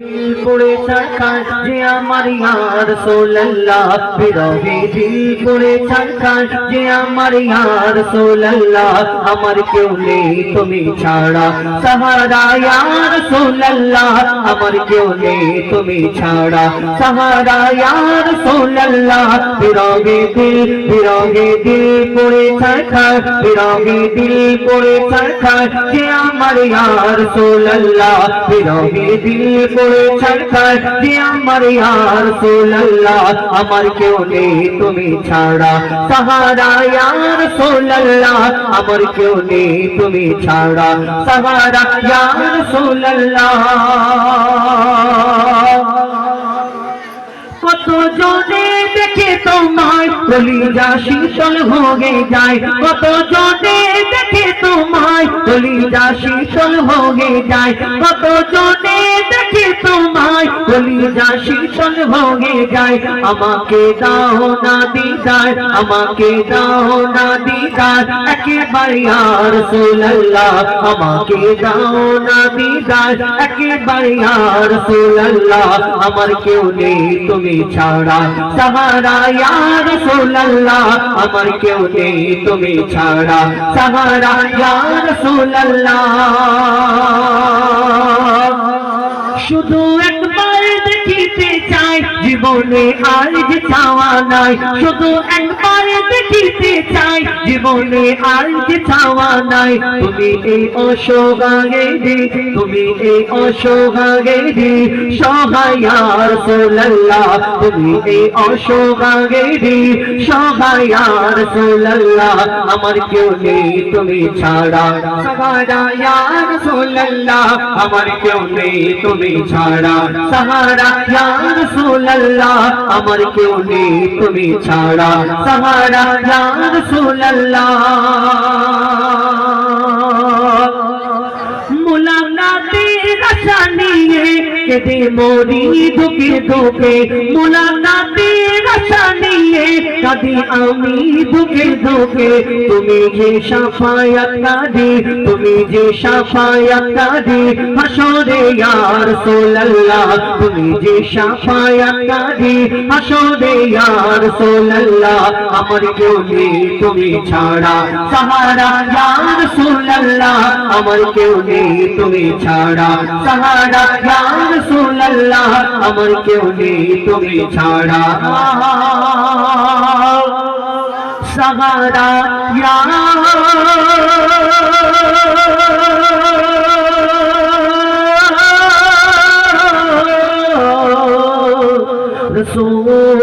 दिल पुरे सरकार जे आमार या रसूलुल्लाह बिरहे दिल पुरे सरकार जे आमार या रसूलुल्लाह আমার কেউ নেই তুমি ছাড়া সাহারা ইয়া রাসূলুল্লাহ আমার কেউ নেই তুমি ছাড়া সাহারা ইয়া রাসূলুল্লাহ বিরহে দিল পুরে सरकार বিরহে দিল পুরে सरकार যে আমার ইয়া রাসূলুল্লাহ বিরহে দিল सरकार जे आमार या रसूलुल्लाह आमार केउ नेই तुमी छाड़ा सहारा या रसूलुल्लाह आमार केउ नेই तुमी छाड़ा सहारा या रसूलुल्लाह কত জনে দেখে তোমায় কলিজা শীতল হয়ে যায় কত জনে দেখে তোমায় কলিজা শীতল হয়ে যায় কত জনে দেখে তোমায় কলিজা শীতল হয়ে যায় আমাকে দাও না দিদার আমাকে দাও না দিদার একেবারে ইয়া রাসূলুল্লাহ আমাকে দাও না দিদার একেবারে ইয়া রাসূলুল্লাহ আমার কেউ নেই তুমি ছাড়া সাহারা ইয়া রাসূলুল্লাহ আমার কেউ নেই তুমি ছাড়া সাহারা ইয়া রাসূলুল্লাহ শুধু একবার দেখিতে চাই জীবনে আর যে চাওয়া নাই শুধু একবার দেখিতে চাই জীবনে আর যে চাওয়া নাই তুমি এই অসহায়েরি তুমি এই অসহায়েরি সহায় ইয়া রাসূলুল্লাহ তুমি এই অসহায়েরি সহায় ইয়া রাসূলুল্লাহ আমার কেউ নেই তুমি ছাড়া সাহারা ইয়া রাসূলুল্লাহ আমার কেউ নেই তুমি ছাড়া সাহারা ইয়া রাসূলুল্লাহ আমার কেউ নেই তুমি ছাড়া সাহারা ইয়া রাসূলুল্লাহ মুলাকাতের আশা নিয়ে কেঁদে মরি দুঃখে দুঃখে মুলাকাতের আশা নিয়ে কাঁদি আমি দুঃখে দুঃখে তুমি যে শাফায়াতকারী তুমি যে শাফায়াতকারী হাসরে ইয়া রাসূলুল্লাহ তুমি যে শাফায়াতকারী হাসরে ইয়া রাসূলুল্লাহ আমার কেউ নেই তুমি ছাড়া সাহারা ইয়া রাসূলুল্লাহ আমার কেউ নেই তুমি ছাড়া সাহারা ইয়া রাসূলুল্লাহ আমার কেউ নেই তুমি ছাড়া সাহারা ইয়া রাসূলুল্লাহ